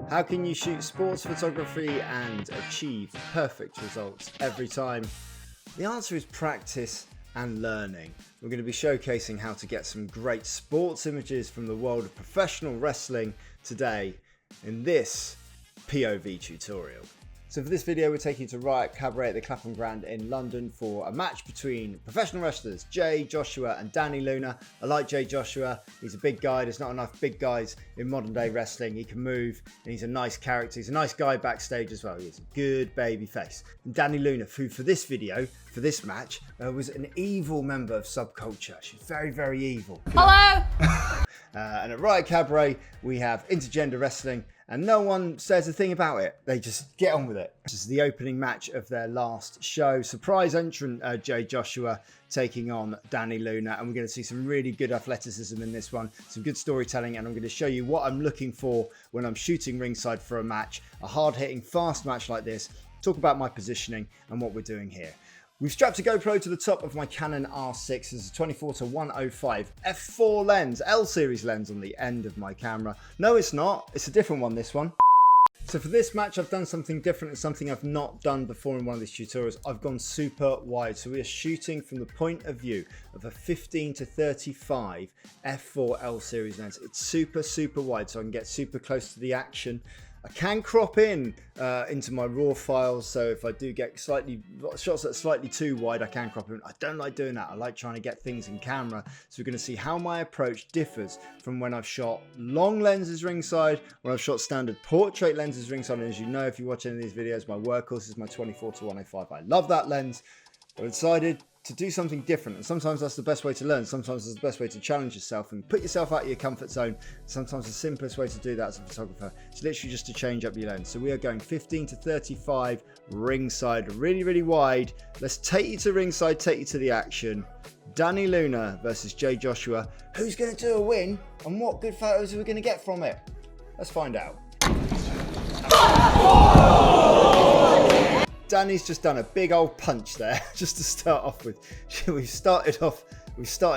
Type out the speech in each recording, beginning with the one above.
How can you shoot sports photography and achieve perfect results every time? The answer is practice and learning. We're going to be showcasing how to get some great sports images from the world of professional wrestling today in this POV tutorial. So for this video, we're taking you to Riot Cabaret at the Clapham Grand in London for a match between professional wrestlers Jay Joshua and Dani Luna. I like Jay Joshua. He's a big guy. There's not enough big guys in modern day wrestling. He can move and he's a nice character. He's a nice guy backstage as well. He's a good baby face. And Dani Luna, who for this video, for this match, was an evil member of subculture. She's very, very evil. Hello! And at Riot Cabaret, we have intergender wrestling, and no one says a thing about it. They just get on with it. This is the opening match of their last show. Surprise entrant Jay Joshua taking on Dani Luna, and we're going to see some really good athleticism in this one, some good storytelling, and I'm going to show you what I'm looking for when I'm shooting ringside for a match, a hard-hitting, fast match like this, talk about my positioning and what we're doing here. We've strapped a GoPro to the top of my Canon R6. There's a 24-105 f4 lens, L-series lens on the end of my camera. No, it's not. It's a different one, this one. So for this match, I've done something different and something I've not done before in one of these tutorials. I've gone super wide. So we are shooting from the point of view of a 15-35 f4 L-series lens. It's super, super wide, so I can get super close to the action. I can crop in into my raw files, so if I do get shots that are slightly too wide, I can crop in. I don't like doing that. I like trying to get things in camera. So we're going to see how my approach differs from when I've shot long lenses ringside, when I've shot standard portrait lenses ringside. And as you know, if you watch any of these videos, my workhorse is my 24-105. I love that lens, but I decided to do something different, and sometimes that's the best way to learn. Sometimes it's the best way to challenge yourself and put yourself out of your comfort zone. Sometimes the simplest way to do that as a photographer is literally just to change up your lens. So we are going 15-35 ringside, really, really wide. Let's take you to ringside, take you to the action. Dani Luna versus Jay Joshua. Who's going to do a win, and what good photos are we going to get from it? Let's find out. Dani's just done a big old punch there, just to start off with. We started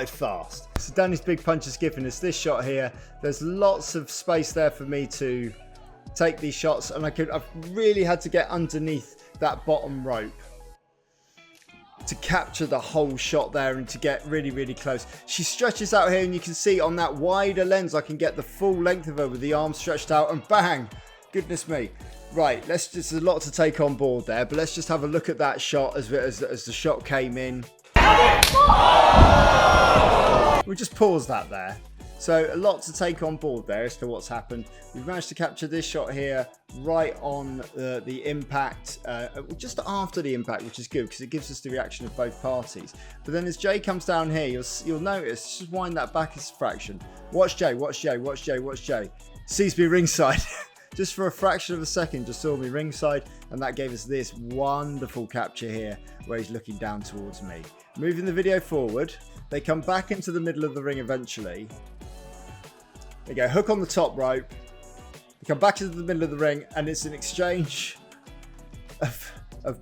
fast. So Dani's big punch has given us this shot here. There's lots of space there for me to take these shots, and I've really had to get underneath that bottom rope to capture the whole shot there and to get really, really close. She stretches out here, and you can see on that wider lens, I can get the full length of her with the arms stretched out, and bang, goodness me. Right, there's a lot to take on board there, but let's just have a look at that shot as the shot came in. We'll just pause that there. So a lot to take on board there as to what's happened. We've managed to capture this shot here right on the impact, just after the impact, which is good because it gives us the reaction of both parties. But then as Jay comes down here, you'll notice, just wind that back a fraction. Watch Jay, watch Jay, watch Jay, watch Jay. Sees me ringside. Just for a fraction of a second, just saw me ringside, and that gave us this wonderful capture here where he's looking down towards me. Moving the video forward, they come back into the middle of the ring eventually. They go hook on the top rope. They come back into the middle of the ring, and it's an exchange of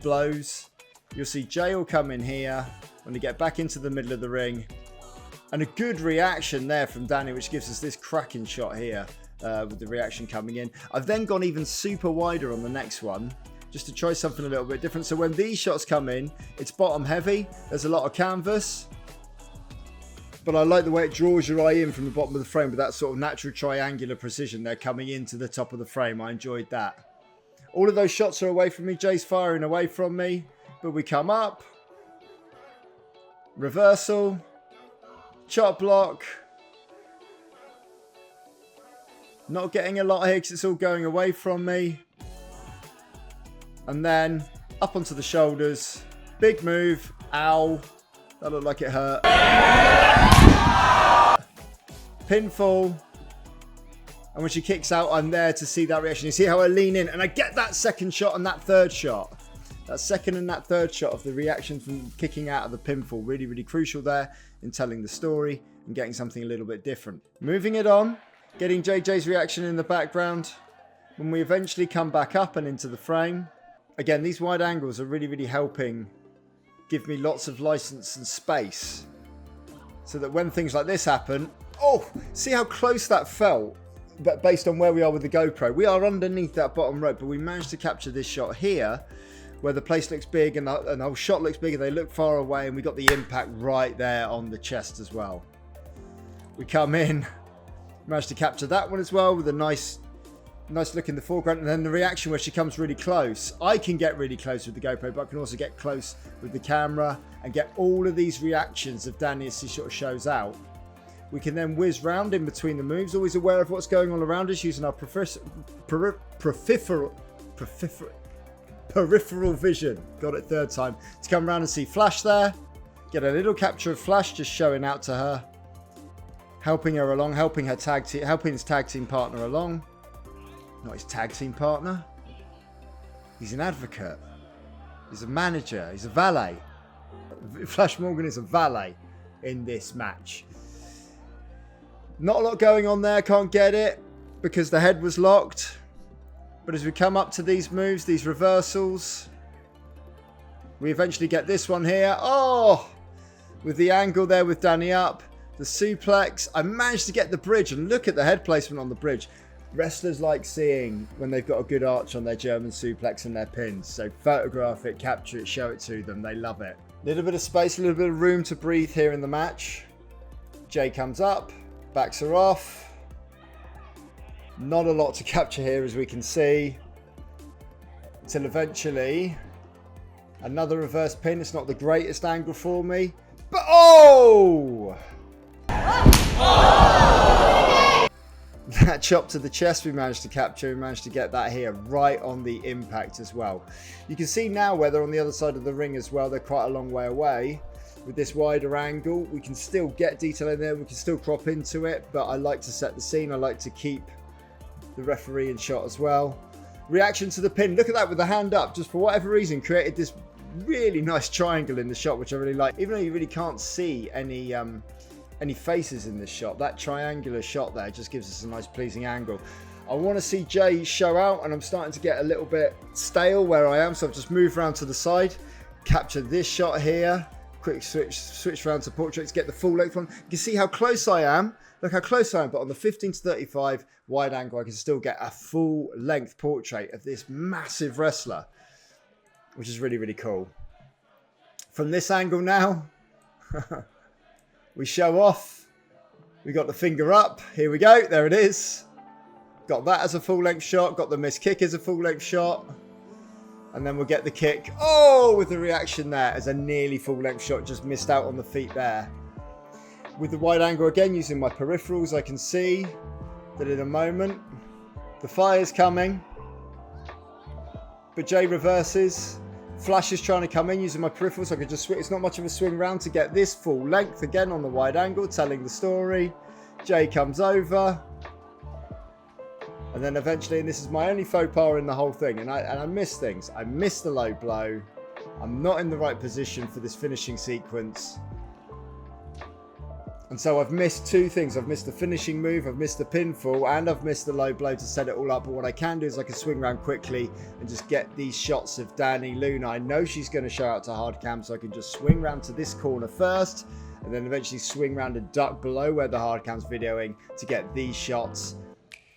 blows. You'll see Jay will come in here when they get back into the middle of the ring. And a good reaction there from Dani, which gives us this cracking shot here. With the reaction coming in. I've then gone even super wider on the next one just to try something a little bit different. So when these shots come in, it's bottom heavy. There's a lot of canvas, but I like the way it draws your eye in from the bottom of the frame with that sort of natural triangular precision there coming into the top of the frame. I enjoyed that. All of those shots are away from me. Jay's firing away from me, but we come up, reversal, chop block. Not getting a lot here because it's all going away from me. And then up onto the shoulders. Big move. Ow. That looked like it hurt. Pinfall. And when she kicks out, I'm there to see that reaction. You see how I lean in and I get that second shot and that third shot. That second and that third shot of the reaction from kicking out of the pinfall. Really, really crucial there in telling the story and getting something a little bit different. Moving it on. Getting JJ's reaction in the background. When we eventually come back up and into the frame. Again, these wide angles are really, really helping give me lots of license and space. So that when things like this happen... Oh, see how close that felt but based on where we are with the GoPro, we are underneath that bottom rope, but we managed to capture this shot here where the place looks big and the whole shot looks big and they look far away, and we got the impact right there on the chest as well. We come in, managed to capture that one as well with a nice look in the foreground, and then the reaction where she comes really close. I can get really close with the GoPro, but I can also get close with the camera and get all of these reactions of Dani as she sort of shows out. We can then whiz round in between the moves, always aware of what's going on around us, using our peripheral vision. Got it third time. To come around and see Flash there. Get a little capture of Flash just showing out to her. Helping her along, helping his tag team partner along. Not his tag team partner. He's an advocate. He's a manager. He's a valet. Flash Morgan is a valet in this match. Not a lot going on there. Can't get it because the head was locked. But as we come up to these moves, these reversals, we eventually get this one here. Oh! With the angle there with Dani up. The suplex. I managed to get the bridge, and look at the head placement on the bridge. Wrestlers like seeing when they've got a good arch on their German suplex and their pins. So photograph it, capture it, show it to them. They love it. A little bit of space, a little bit of room to breathe here in the match. Jay comes up, backs her off. Not a lot to capture here, as we can see. Until eventually, another reverse pin. It's not the greatest angle for me. But oh! That chop to the chest we managed to capture. We managed to get that here right on the impact as well. You can see now where they're on the other side of the ring as well. They're quite a long way away. With this wider angle, we can still get detail in there. We can still crop into it, but I like to set the scene. I like to keep the referee in shot as well. Reaction to the pin. Look at that with the hand up. Just for whatever reason, created this really nice triangle in the shot, which I really like. Even though you really can't see any faces in this shot, that triangular shot there just gives us a nice pleasing angle. I want to see Jay show out, and I'm starting to get a little bit stale where I am, so I've just moved around to the side, capture this shot here, quick switch around to portrait to get the full length one. You can see how close I am. Look how close I am, but on the 15 to 35 wide angle, I can still get a full length portrait of this massive wrestler, which is really, really cool. From this angle now, we show off. We got the finger up. Here we go. There it is. Got that as a full length shot. Got the missed kick as a full length shot. And then we'll get the kick. Oh, with the reaction there as a nearly full length shot. Just missed out on the feet there. With the wide angle again, using my peripherals, I can see that in a moment the fire's coming. But Jay reverses. Flash is trying to come in using my peripherals, so I could just swing. It's not much of a swing round to get this full length again on the wide angle, telling the story. Jay comes over. And then eventually, and this is my only faux pas in the whole thing, and I miss things. I miss the low blow. I'm not in the right position for this finishing sequence. And so I've missed two things. I've missed the finishing move, I've missed the pinfall, and I've missed the low blow to set it all up. But what I can do is I can swing around quickly and just get these shots of Dani Luna. I know she's going to show out to hard cam, so I can just swing around to this corner first, and then eventually swing around and duck below where the hard cam's videoing to get these shots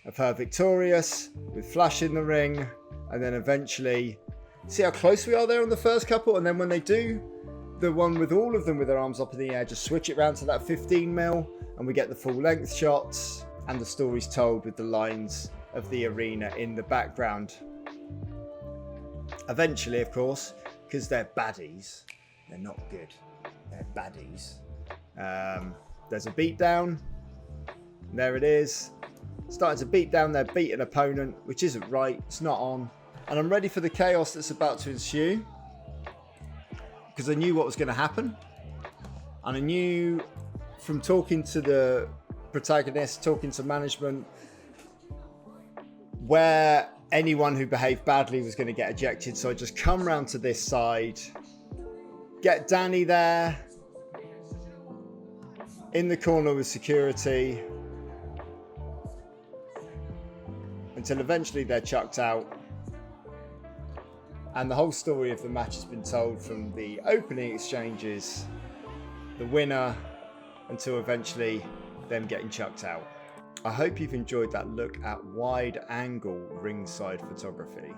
of her victorious with Flash in the ring. And then eventually, see how close we are there on the first couple, and then when they do the one with all of them with their arms up in the air, just switch it round to that 15mm, and we get the full length shots, and the story's told with the lines of the arena in the background. Eventually, of course, because they're baddies, they're not good, they're baddies. There's a beatdown. There it is. Starting to beat down their beaten opponent, which isn't right. It's not on. And I'm ready for the chaos that's about to ensue, because I knew what was going to happen. And I knew from talking to the protagonist, talking to management, where anyone who behaved badly was going to get ejected. So I just come round to this side, get Dani there, in the corner with security, until eventually they're chucked out. And the whole story of the match has been told from the opening exchanges, the winner, until eventually them getting chucked out. I hope you've enjoyed that look at wide angle ringside photography.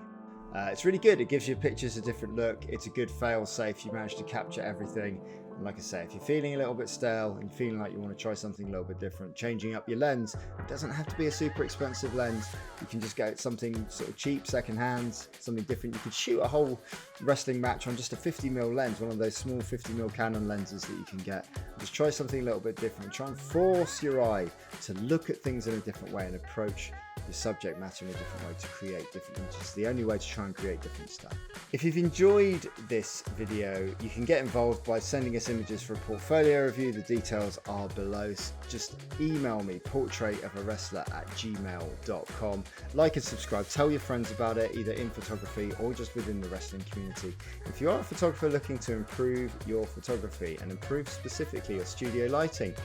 It's really good. It gives your pictures a different look. It's a good fail safe. You manage to capture everything. And like I say, if you're feeling a little bit stale and feeling like you want to try something a little bit different, changing up your lens, it doesn't have to be a super expensive lens. You can just get something sort of cheap, second hand, something different. You could shoot a whole wrestling match on just a 50mm lens, one of those small 50mm Canon lenses that you can get. Just try something a little bit different. Try and force your eye to look at things in a different way and approach the subject matter in a different way to create different images. It's the only way to try and create different stuff. If you've enjoyed this video, you can get involved by sending us images for a portfolio review. The details are below. Just email me, portraitofawrestler@gmail.com. Like and subscribe. Tell your friends about it, either in photography or just within the wrestling community. If you are a photographer looking to improve your photography and improve specifically your studio lighting,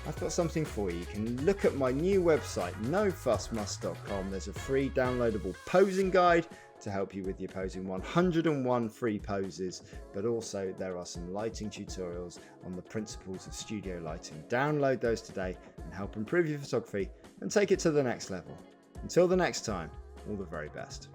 I've got something for you. You can look at my new website, nofussmust.com. There's a free downloadable posing guide to help you with your posing, 101 free poses, but also there are some lighting tutorials on the principles of studio lighting. Download those today and help improve your photography and take it to the next level. Until the next time, all the very best.